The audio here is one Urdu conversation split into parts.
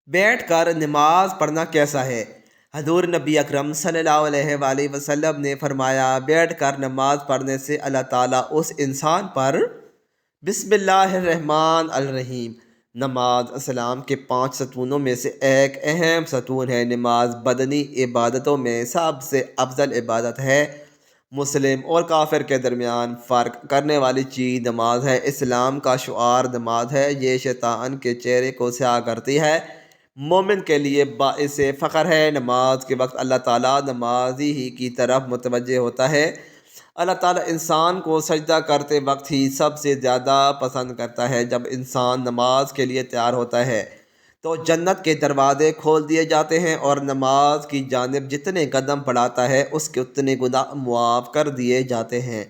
بیٹھ کر نماز پڑھنا کیسا ہے؟ حضور نبی اکرم صلی اللہ علیہ وآلہ وسلم نے فرمایا، بیٹھ کر نماز پڑھنے سے اللہ تعالیٰ اس انسان پر بسم اللہ الرحمن الرحیم، نماز اسلام کے 5 ستونوں میں سے ایک اہم ستون ہے۔ نماز بدنی عبادتوں میں سب سے افضل عبادت ہے۔ مسلم اور کافر کے درمیان فرق کرنے والی چیز نماز ہے۔ اسلام کا شعار نماز ہے۔ یہ شیطان کے چہرے کو سیاہ کرتی ہے، مومن کے لیے باعث فخر ہے۔ نماز کے وقت اللہ تعالیٰ نمازی ہی کی طرف متوجہ ہوتا ہے۔ اللہ تعالیٰ انسان کو سجدہ کرتے وقت ہی سب سے زیادہ پسند کرتا ہے۔ جب انسان نماز کے لیے تیار ہوتا ہے تو جنت کے دروازے کھول دیے جاتے ہیں، اور نماز کی جانب جتنے قدم بڑھاتا ہے اس کے اتنے گناہ معاف کر دیے جاتے ہیں،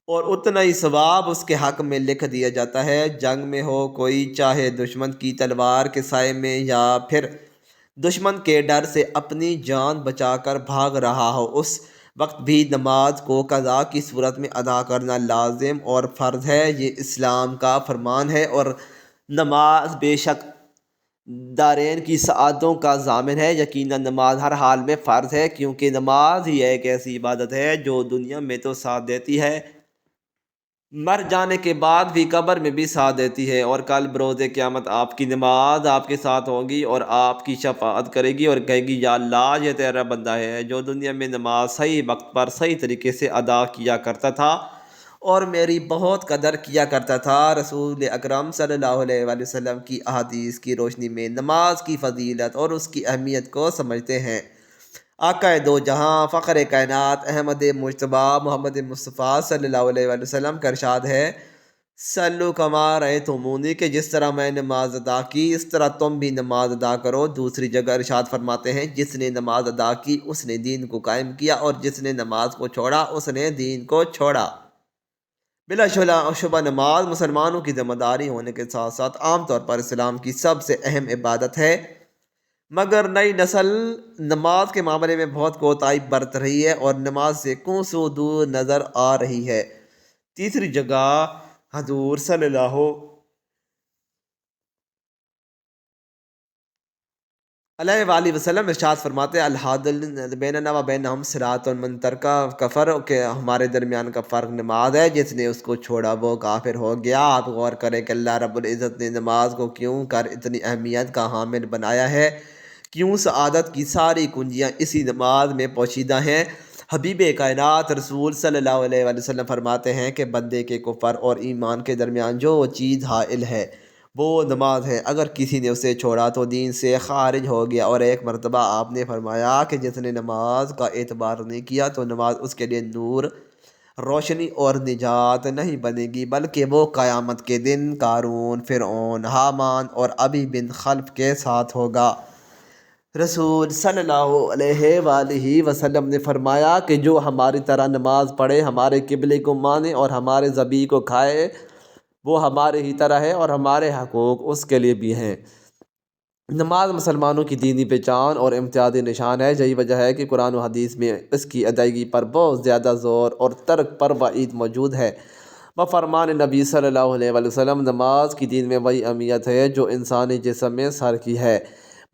اور اتنا ہی ثواب اس کے حق میں لکھ دیا جاتا ہے۔ جنگ میں ہو کوئی، چاہے دشمن کی تلوار کے سائے میں یا پھر دشمن کے ڈر سے اپنی جان بچا کر بھاگ رہا ہو، اس وقت بھی نماز کو قضا کی صورت میں ادا کرنا لازم اور فرض ہے۔ یہ اسلام کا فرمان ہے، اور نماز بے شک دارین کی سعادتوں کا ضامن ہے۔ یقیناً نماز ہر حال میں فرض ہے، کیونکہ نماز ہی ایک ایسی عبادت ہے جو دنیا میں تو ساتھ دیتی ہے، مر جانے کے بعد بھی قبر میں بھی ساتھ دیتی ہے، اور کل بروز قیامت آپ کی نماز آپ کے ساتھ ہوگی اور آپ کی شفاعت کرے گی اور کہے گی، یا اللہ یہ تیرا بندہ ہے جو دنیا میں نماز صحیح وقت پر صحیح طریقے سے ادا کیا کرتا تھا اور میری بہت قدر کیا کرتا تھا۔ رسول اکرم صلی اللہ علیہ وآلہ وسلم کی احادیث کی روشنی میں نماز کی فضیلت اور اس کی اہمیت کو سمجھتے ہیں۔ آقا دو جہاں، فخر کائنات، احمد مجتبی محمد مصطفیٰ صلی اللہ علیہ وآلہ وسلم کا ارشاد ہے، سلو کما رأیتمونی، کہ جس طرح میں نماز ادا کی اس طرح تم بھی نماز ادا کرو۔ دوسری جگہ ارشاد فرماتے ہیں، جس نے نماز ادا کی اس نے دین کو قائم کیا، اور جس نے نماز کو چھوڑا اس نے دین کو چھوڑا۔ بلا شبہ نماز مسلمانوں کی ذمہ داری ہونے کے ساتھ ساتھ عام طور پر اسلام کی سب سے اہم عبادت ہے، مگر نئی نسل نماز کے معاملے میں بہت کوتاہی برت رہی ہے اور نماز سے کوسوں دور نظر آ رہی ہے۔ تیسری جگہ حضور صلی اللہ علیہ وآلہ وسلم ارشاد فرماتے ہیں، الحاد بیننا و بینہم صراط من ترک کفر، کہ ہمارے درمیان کا فرق نماز ہے، جس نے اس کو چھوڑا وہ کافر ہو گیا۔ آپ غور کریں کہ اللہ رب العزت نے نماز کو کیوں کر اتنی اہمیت کا حامل بنایا ہے، کیوں سعادت کی ساری کنجیاں اسی نماز میں پوشیدہ ہیں۔ حبیب کائنات رسول صلی اللہ علیہ وآلہ وسلم فرماتے ہیں کہ بندے کے کفر اور ایمان کے درمیان جو چیز حائل ہے وہ نماز ہے، اگر کسی نے اسے چھوڑا تو دین سے خارج ہو گیا۔ اور ایک مرتبہ آپ نے فرمایا کہ جس نے نماز کا اعتبار نہیں کیا تو نماز اس کے لیے نور، روشنی اور نجات نہیں بنے گی، بلکہ وہ قیامت کے دن قارون، فرعون، حامان اور ابی بن خلف کے ساتھ ہوگا۔ رسول صلی اللہ علیہ وآلہ وسلم نے فرمایا کہ جو ہماری طرح نماز پڑھے، ہمارے قبلے کو مانے اور ہمارے ذبیح کو کھائے، وہ ہمارے ہی طرح ہے، اور ہمارے حقوق اس کے لیے بھی ہیں۔ نماز مسلمانوں کی دینی پہچان اور امتیازی نشان ہے۔ یہی وجہ ہے کہ قرآن و حدیث میں اس کی ادائیگی پر بہت زیادہ زور اور ترک پر وعید موجود ہے۔ بفرمان نبی صلی اللہ علیہ وآلہ وسلم، نماز کی دین میں وہی اہمیت ہے جو انسانی جسم میں سر کی ہے۔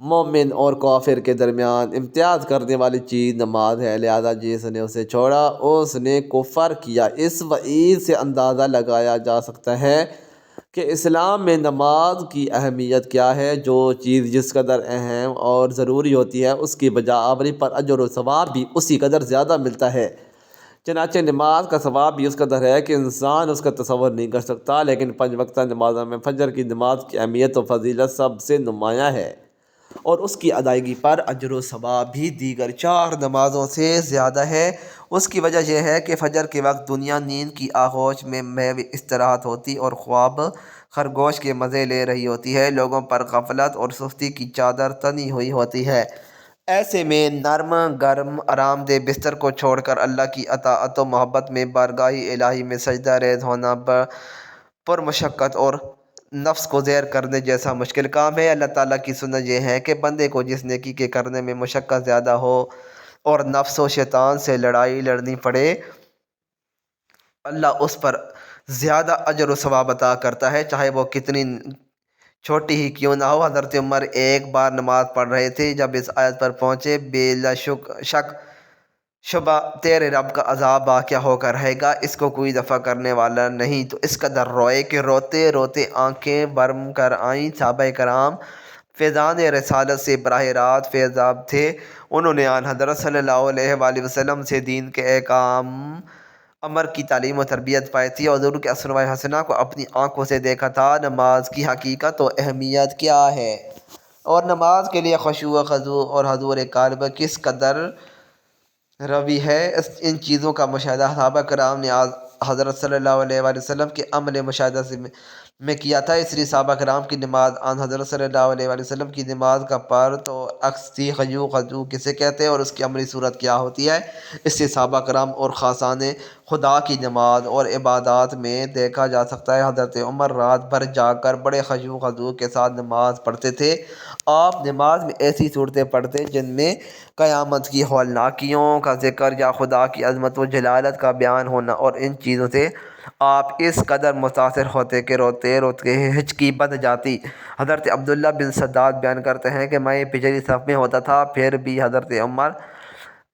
مومن اور کافر کے درمیان امتیاز کرنے والی چیز نماز ہے، لہذا جس نے اسے چھوڑا اس نے کفر کیا۔ اس وعید سے اندازہ لگایا جا سکتا ہے کہ اسلام میں نماز کی اہمیت کیا ہے۔ جو چیز جس قدر اہم اور ضروری ہوتی ہے اس کی بجا آوری پر اجر و ثواب بھی اسی قدر زیادہ ملتا ہے۔ چنانچہ نماز کا ثواب بھی اس قدر ہے کہ انسان اس کا تصور نہیں کر سکتا، لیکن 5 وقتہ نمازوں میں فجر کی نماز کی اہمیت و فضیلت سب سے نمایاں ہے، اور اس کی ادائیگی پر اجر و ثواب بھی دیگر 4 نمازوں سے زیادہ ہے۔ اس کی وجہ یہ ہے کہ فجر کے وقت دنیا نیند کی آغوش میں محو استراحت ہوتی اور خواب خرگوش کے مزے لے رہی ہوتی ہے، لوگوں پر غفلت اور سستی کی چادر تنی ہوئی ہوتی ہے۔ ایسے میں نرم گرم آرام دہ بستر کو چھوڑ کر اللہ کی اطاعت و محبت میں بارگاہ الہی میں سجدہ ریز ہونا پرمشقت اور نفس کو زیر کرنے جیسا مشکل کام ہے۔ اللہ تعالیٰ کی سنت یہ ہے کہ بندے کو جس نیکی کے کرنے میں مشقت زیادہ ہو اور نفس و شیطان سے لڑائی لڑنی پڑے، اللہ اس پر زیادہ اجر و ثواب عطا کرتا ہے، چاہے وہ کتنی چھوٹی ہی کیوں نہ ہو۔ حضرت عمر ایک بار نماز پڑھ رہے تھے، جب اس آیت پر پہنچے بلا شک شبہ تیرے رب کا عذاب واقع ہو کر رہے گا، اس کو کوئی دفع کرنے والا نہیں، تو اس قدر روئے کہ روتے روتے آنکھیں برم کر آئیں۔ صحابہ کرام فیضان رسالت سے براہ راست فیضیاب تھے، انہوں نے آن حضرت صلی اللہ علیہ وآلہ وسلم سے دین کے احکام امر کی تعلیم و تربیت پائی تھی، اور حضور کے اسوہ حسنہ کو اپنی آنکھوں سے دیکھا تھا۔ نماز کی حقیقت و اہمیت کیا ہے، اور نماز کے لیے خشوع و خضوع اور حضور قلب کس قدر روی ہے، ان چیزوں کا مشاہدہ صحابہ کرام نے حضرت صلی اللہ علیہ وآلہ وسلم کے عمل مشاہدہ میں کیا تھا۔ اس لیے صحابہ کرام کی نماز آن حضرت صلی اللہ علیہ وآلہ وسلم کی نماز کا پر تو عکس تھی۔ خضوع کسے کہتے ہیں اور اس کی عملی صورت کیا ہوتی ہے، اس سے صحابہ کرام اور خاصان خدا کی نماز اور عبادات میں دیکھا جا سکتا ہے۔ حضرت عمر رات بھر جاگ کر بڑے خضوع کے ساتھ نماز پڑھتے تھے۔ آپ نماز میں ایسی صورتیں پڑھتے جن میں قیامت کی ہولناکیوں کا ذکر یا خدا کی عظمت و جلالت کا بیان ہونا، اور ان چیزوں سے آپ اس قدر متاثر ہوتے کہ روتے روتے ہچکی بندھ جاتی۔ حضرت عبداللہ بن سداد بیان کرتے ہیں کہ میں پچھلی صف میں ہوتا تھا، پھر بھی حضرت عمر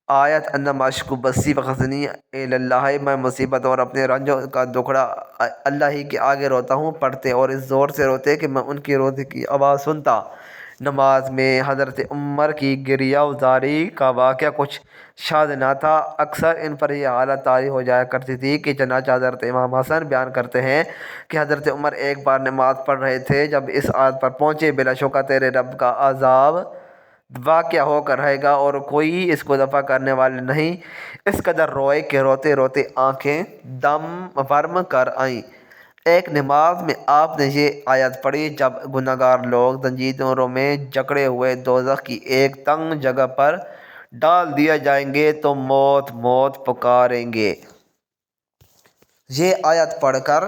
آیت انما اشکو بثی وحزنی الی اللہ، میں مصیبت اور اپنے رنج کا دکھڑا اللہ ہی کے آگے روتا ہوں پڑھتے، اور اس زور سے روتے کہ میں ان کی رونے کی آواز سنتا۔ نماز میں حضرت عمر کی گریہ زاری کا واقعہ کچھ شاذ نہ تھا، اکثر ان پر یہ حالت طاری ہو جایا کرتی تھی کہ چنانچہ حضرت امام حسن بیان کرتے ہیں کہ حضرت عمر ایک بار نماز پڑھ رہے تھے، جب اس آیت پر پہنچے بلا شبہ تیرے رب کا عذاب واقع ہو کر رہے گا اور کوئی اس کو دفع کرنے والا نہیں، اس قدر روئے کہ روتے روتے آنکھیں دم برم کر آئیں۔ ایک نماز میں آپ نے یہ آیت پڑھی، جب گنہگار لوگ زنجیروں میں جکڑے ہوئے دوزخ کی ایک تنگ جگہ پر ڈال دیے جائیں گے تو موت موت پکاریں گے۔ یہ آیت پڑھ کر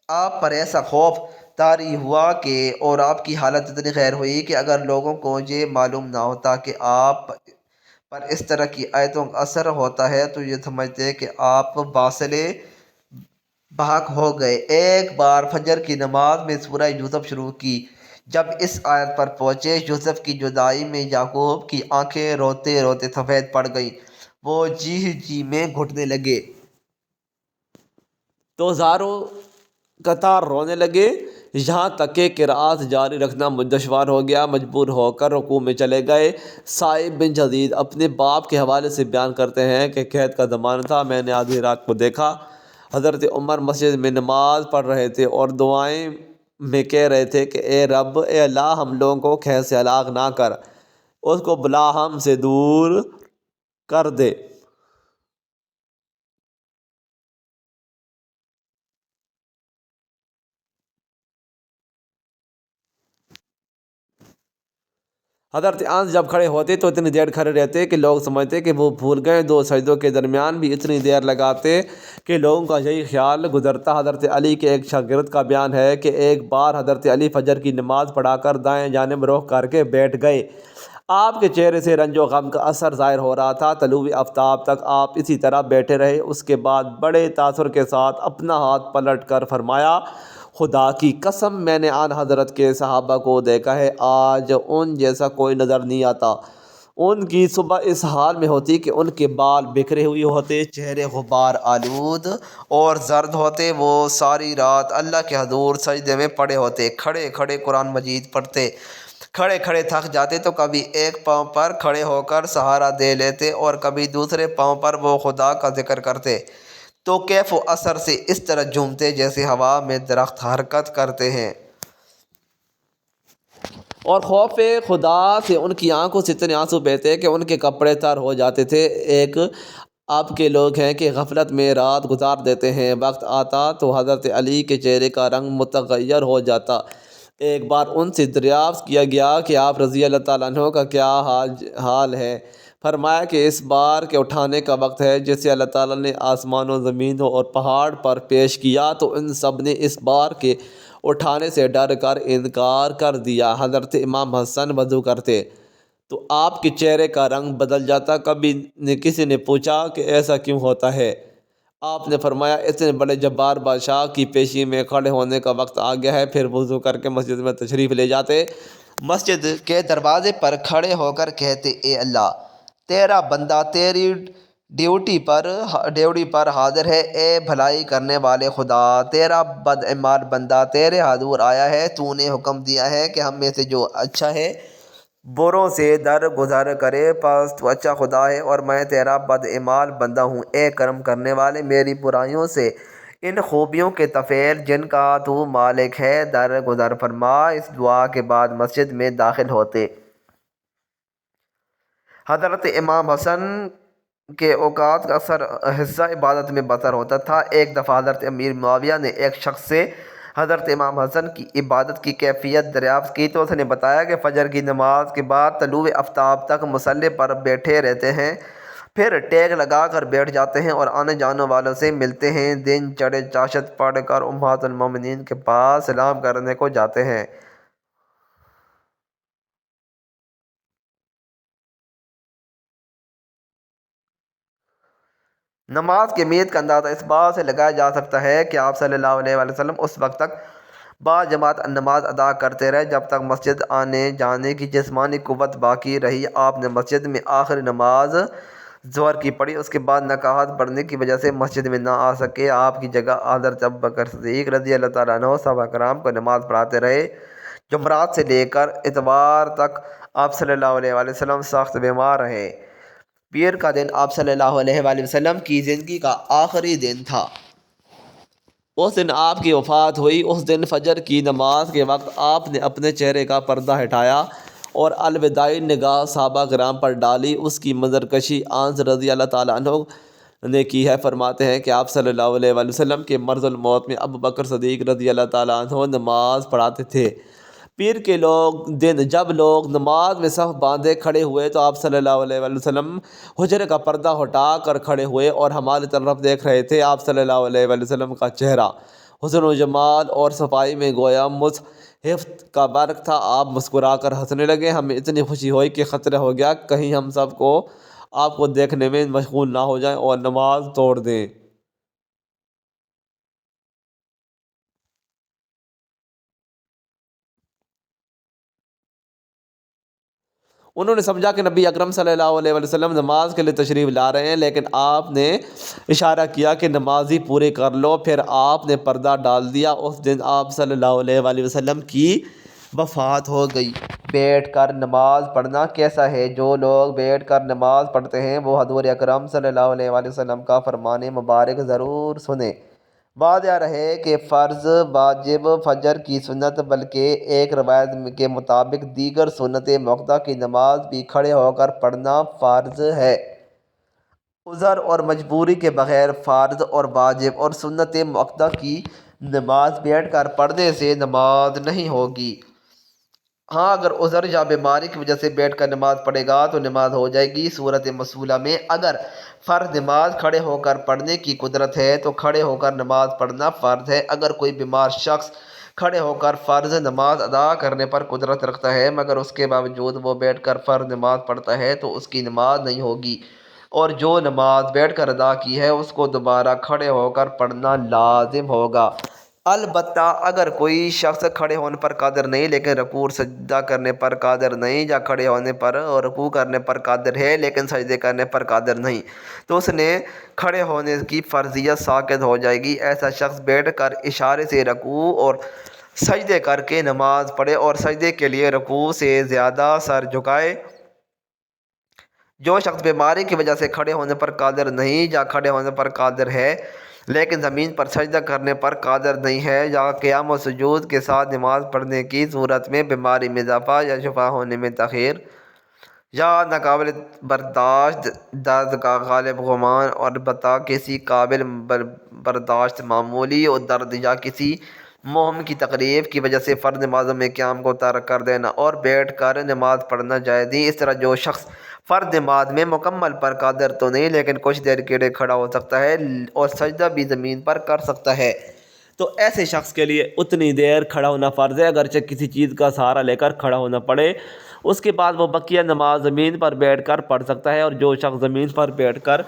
آپ پر ایسا خوف طاری ہوا کہ اور آپ کی حالت اتنی خیر ہوئی کہ اگر لوگوں کو یہ معلوم نہ ہوتا کہ آپ پر اس طرح کی آیتوں کا اثر ہوتا ہے تو یہ سمجھتے کہ آپ باصل بحق ہو گئے۔ ایک بار فجر کی نماز میں سورہ یوسف شروع کی، جب اس آیت پر پہنچے یوسف کی جدائی میں یعقوب کی آنکھیں روتے روتے سفید پڑ گئیں، وہ جی میں گھٹنے لگے تو زاروں قطار رونے لگے، یہاں تک کہ قرأت جاری رکھنا دشوار ہو گیا، مجبور ہو کر رکوع میں چلے گئے۔ صائب بن یزید اپنے باپ کے حوالے سے بیان کرتے ہیں کہ قحط کا زمانہ تھا، میں نے آدھی رات کو دیکھا حضرت عمر مسجد میں نماز پڑھ رہے تھے اور دعائیں میں کہہ رہے تھے کہ اے رب، اے اللہ، ہم لوگوں کو قحط سے ہلاک نہ کر، اس کو بلا ہم سے دور کر دے۔ حضرت انس جب کھڑے ہوتے تو اتنی دیر کھڑے رہتے کہ لوگ سمجھتے کہ وہ بھول گئے، دو سجدوں کے درمیان بھی اتنی دیر لگاتے کہ لوگوں کا یہی خیال گزرتا۔ حضرت علی کے ایک شاگرد کا بیان ہے کہ ایک بار حضرت علی فجر کی نماز پڑھا کر دائیں جانب رخ کر کے بیٹھ گئے، آپ کے چہرے سے رنج و غم کا اثر ظاہر ہو رہا تھا۔ طلوع آفتاب تک آپ اسی طرح بیٹھے رہے، اس کے بعد بڑے تاثر کے ساتھ اپنا ہاتھ پلٹ کر فرمایا، خدا کی قسم، میں نے آن حضرت کے صحابہ کو دیکھا ہے، آج ان جیسا کوئی نظر نہیں آتا۔ ان کی صبح اس حال میں ہوتی کہ ان کے بال بکھرے ہوئے ہوتے، چہرے غبار آلود اور زرد ہوتے، وہ ساری رات اللہ کے حضور سجدے میں پڑے ہوتے، کھڑے کھڑے قرآن مجید پڑھتے، کھڑے کھڑے تھک جاتے تو کبھی ایک پاؤں پر کھڑے ہو کر سہارا دے لیتے اور کبھی دوسرے پاؤں پر وہ خدا کا ذکر کرتے، تو کیف و اثر سے اس طرح جھومتے جیسے ہوا میں درخت حرکت کرتے ہیں، اور خوف خدا سے ان کی آنکھوں سے اتنے آنسو بہتے کہ ان کے کپڑے تر ہو جاتے تھے۔ ایک اب کے لوگ ہیں کہ غفلت میں رات گزار دیتے ہیں، وقت آتا تو حضرت علی کے چہرے کا رنگ متغیر ہو جاتا۔ ایک بار ان سے دریافت کیا گیا کہ آپ رضی اللہ تعالیٰ عنہ کا کیا حال ہے، فرمایا کہ اس بار کے اٹھانے کا وقت ہے جسے اللہ تعالیٰ نے آسمانوں زمینوں اور پہاڑ پر پیش کیا تو ان سب نے اس بار کے اٹھانے سے ڈر کر انکار کر دیا۔ حضرت امام حسن وضو کرتے تو آپ کے چہرے کا رنگ بدل جاتا، کبھی کسی نے پوچھا کہ ایسا کیوں ہوتا ہے، آپ نے فرمایا اتنے بڑے جبار بادشاہ کی پیشی میں کھڑے ہونے کا وقت آ گیا ہے۔ پھر وضو کر کے مسجد میں تشریف لے جاتے، مسجد کے دروازے پر کھڑے ہو کر کہتے، اے اللہ، تیرا بندہ تیری ڈیوٹی پر حاضر ہے۔ اے بھلائی کرنے والے خدا، تیرا بدعمال بندہ تیرے حضور آیا ہے۔ تو نے حکم دیا ہے کہ ہم میں سے جو اچھا ہے بروں سے درگزر کرے، پس تو اچھا خدا ہے اور میں تیرا بدعمال بندہ ہوں۔ اے کرم کرنے والے، میری برائیوں سے ان خوبیوں کے طفیل جن کا تو مالک ہے درگزر فرما۔ اس دعا کے بعد مسجد میں داخل ہوتے، حضرت امام حسن کے اوقات کا اکثر حصہ عبادت میں بسر ہوتا تھا۔ ایک دفعہ حضرت امیر معاویہ نے ایک شخص سے حضرت امام حسن کی عبادت کی کیفیت دریافت کی تو اس نے بتایا کہ فجر کی نماز کے بعد طلوع آفتاب تک مصلی پر بیٹھے رہتے ہیں، پھر ٹیک لگا کر بیٹھ جاتے ہیں اور آنے جانے والوں سے ملتے ہیں، دن چڑھے چاشت پڑھ کر امہات المومنین کے پاس سلام کرنے کو جاتے ہیں۔ نماز کی اہمیت کا اندازہ اس بات سے لگایا جا سکتا ہے کہ آپ صلی اللہ علیہ وآلہ وسلم اس وقت تک باجماعت نماز ادا کرتے رہے جب تک مسجد آنے جانے کی جسمانی قوت باقی رہی۔ آپ نے مسجد میں آخری نماز ظہر کی پڑھی، اس کے بعد نکاحت بڑھنے کی وجہ سے مسجد میں نہ آ سکے۔ آپ کی جگہ حضرت ابوبکر صدیق رضی اللہ تعالیٰ عنہ صحابہ کرام کو نماز پڑھاتے رہے۔ جمعرات سے لے کر اتوار تک آپ صلی اللہ علیہ وآلہ وسلم سخت بیمار رہے۔ پیر کا دن آپ صلی اللہ علیہ وآلہ وسلم کی زندگی کا آخری دن تھا۔ اس دن آپ کی وفات ہوئی۔ اس دن فجر کی نماز کے وقت آپ نے اپنے چہرے کا پردہ ہٹایا اور الوداعی نگاہ صحابہ کرام پر ڈالی۔ اس کی منظر کشی انس رضی اللہ تعالیٰ عنہ نے کی ہے۔ فرماتے ہیں کہ آپ صلی اللہ علیہ وآلہ وسلم کے مرض الموت میں ابوبکر صدیق رضی اللہ تعالیٰ عنہ نماز پڑھاتے تھے۔ پیر کے دن جب لوگ نماز میں صف باندھے کھڑے ہوئے تو آپ صلی اللہ علیہ وآلہ وسلم حجرے کا پردہ ہٹا کر کھڑے ہوئے اور ہماری طرف دیکھ رہے تھے۔ آپ صلی اللہ علیہ وآلہ وسلم کا چہرہ حسن و جمال اور صفائی میں گویا مصحف کا برق تھا۔ آپ مسکرا کر ہنسنے لگے۔ ہمیں اتنی خوشی ہوئی کہ خطرہ ہو گیا کہیں ہم سب کو آپ کو دیکھنے میں مشغول نہ ہو جائیں اور نماز توڑ دیں۔ انہوں نے سمجھا کہ نبی اکرم صلی اللہ علیہ وسلم نماز کے لیے تشریف لا رہے ہیں، لیکن آپ نے اشارہ کیا کہ نمازی پورے کر لو۔ پھر آپ نے پردہ ڈال دیا۔ اس دن آپ صلی اللہ علیہ وسلم کی وفات ہو گئی۔ بیٹھ کر نماز پڑھنا کیسا ہے؟ جو لوگ بیٹھ کر نماز پڑھتے ہیں وہ حضور اکرم صلی اللہ علیہ وسلم کا فرمان مبارک ضرور سنیں۔ واضح رہے کہ فرض، واجب، فجر کی سنت، بلکہ ایک روایت کے مطابق دیگر سنت موقوتہ کی نماز بھی کھڑے ہو کر پڑھنا فرض ہے۔ عذر اور مجبوری کے بغیر فرض اور واجب اور سنت موقوتہ کی نماز بیٹھ کر پڑھنے سے نماز نہیں ہوگی۔ ہاں، اگر عذر یا بیماری کی وجہ سے بیٹھ کر نماز پڑھے گا تو نماز ہو جائے گی۔ صورت مصولہ میں اگر فرض نماز کھڑے ہو کر پڑھنے کی قدرت ہے تو کھڑے ہو کر نماز پڑھنا فرض ہے۔ اگر کوئی بیمار شخص کھڑے ہو کر فرض نماز ادا کرنے پر قدرت رکھتا ہے مگر اس کے باوجود وہ بیٹھ کر فرض نماز پڑھتا ہے تو اس کی نماز نہیں ہوگی، اور جو نماز بیٹھ کر ادا کی ہے اس کو دوبارہ کھڑے ہو کر پڑھنا لازم ہوگا۔ البتہ اگر کوئی شخص کھڑے ہونے پر قادر نہیں لیکن رکوع اور سجدہ کرنے پر قادر نہیں، یا کھڑے ہونے پر اور رکوع کرنے پر قادر ہے لیکن سجدے کرنے پر قادر نہیں، تو اس نے کھڑے ہونے کی فرضیت ساقط ہو جائے گی۔ ایسا شخص بیٹھ کر اشارے سے رکوع اور سجدے کر کے نماز پڑھے اور سجدے کے لیے رکوع سے زیادہ سر جھکائے۔ جو شخص بیماری کی وجہ سے کھڑے ہونے پر قادر نہیں یا کھڑے ہونے پر قادر ہے لیکن زمین پر سجدہ کرنے پر قادر نہیں ہے، یا قیام و سجود کے ساتھ نماز پڑھنے کی صورت میں بیماری میں اضافہ یا شفا ہونے میں تاخیر، یا ناقابل برداشت درد کا غالب گمان، اور البتہ کسی قابل برداشت معمولی درد یا کسی مہم کی تکلیف کی وجہ سے فرض نمازوں میں قیام کو ترک کر دینا اور بیٹھ کر نماز پڑھنا جائز نہیں۔ اس طرح جو شخص فرض نماز میں مکمل پر قادر تو نہیں لیکن کچھ دیر کے لیے کھڑا ہو سکتا ہے اور سجدہ بھی زمین پر کر سکتا ہے، تو ایسے شخص کے لیے اتنی دیر کھڑا ہونا فرض ہے، اگرچہ کسی چیز کا سہارا لے کر کھڑا ہونا پڑے۔ اس کے بعد وہ بقیہ نماز زمین پر بیٹھ کر پڑھ سکتا ہے، اور جو شخص زمین پر بیٹھ کر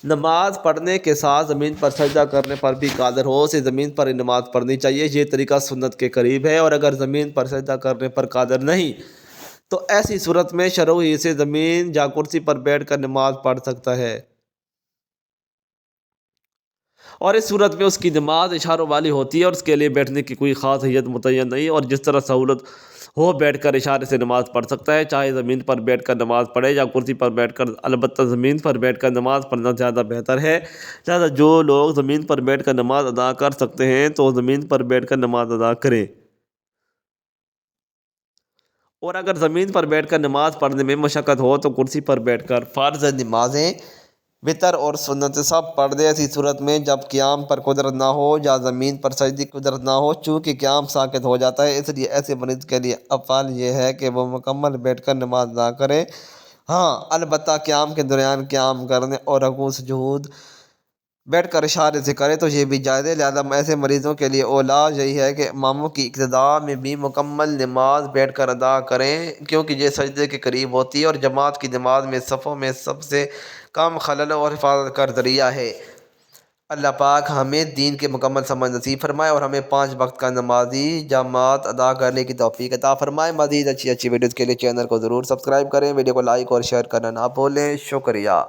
نماز پڑھنے کے ساتھ زمین پر سجدہ کرنے پر بھی قادر ہو، اسے زمین پر ہی نماز پڑھنی چاہیے۔ یہ طریقہ سنت کے قریب ہے، اور اگر زمین پر سجدہ کرنے پر قادر نہیں تو ایسی صورت میں شرعی سے زمین یا کرسی پر بیٹھ کر نماز پڑھ سکتا ہے، اور اس صورت میں اس کی نماز اشاروں والی ہوتی ہے، اور اس کے لیے بیٹھنے کی کوئی خاص حیت متعین نہیں، اور جس طرح سہولت ہو بیٹھ کر اشارے سے نماز پڑھ سکتا ہے، چاہے زمین پر بیٹھ کر نماز پڑھے یا کرسی پر بیٹھ کر۔ البتہ زمین پر بیٹھ کر نماز پڑھنا زیادہ بہتر ہے، لہٰذا جو لوگ زمین پر بیٹھ کر نماز ادا کر سکتے ہیں تو زمین پر بیٹھ کر نماز ادا کریں، اور اگر زمین پر بیٹھ کر نماز پڑھنے میں مشقت ہو تو کرسی پر بیٹھ کر فرض نمازیں، وطر اور سنت سب پڑھ دے۔ ایسی صورت میں جب قیام پر قدرت نہ ہو یا زمین پر سجدے کی قدرت نہ ہو، چونکہ قیام ساقط ہو جاتا ہے، اس لیے ایسے مریض کے لیے افضل یہ ہے کہ وہ مکمل بیٹھ کر نماز ادا کرے۔ ہاں البتہ قیام کے دوران قیام کرنے اور رکوع سجود بیٹھ کر اشارے سے کرے تو یہ بھی جائز ہے، لہٰذا ایسے مریضوں کے لیے اولیٰ یہی ہے کہ اماموں کی اقتداء میں بھی مکمل نماز بیٹھ کر ادا کریں، کیونکہ یہ سجدے کے قریب ہوتی ہے اور جماعت کی نماز میں صفوں میں سب سے کم خلل اور حفاظت کا ذریعہ ہے۔ اللہ پاک ہمیں دین کے مکمل سمجھ نصیب فرمائے، اور ہمیں 5 وقت کا نمازی جماعت ادا کرنے کی توفیق عطا فرمائے۔ مزید اچھی ویڈیوز کے لیے چینل کو ضرور سبسکرائب کریں، ویڈیو کو لائک اور شیئر کرنا نہ بھولیں۔ شکریہ۔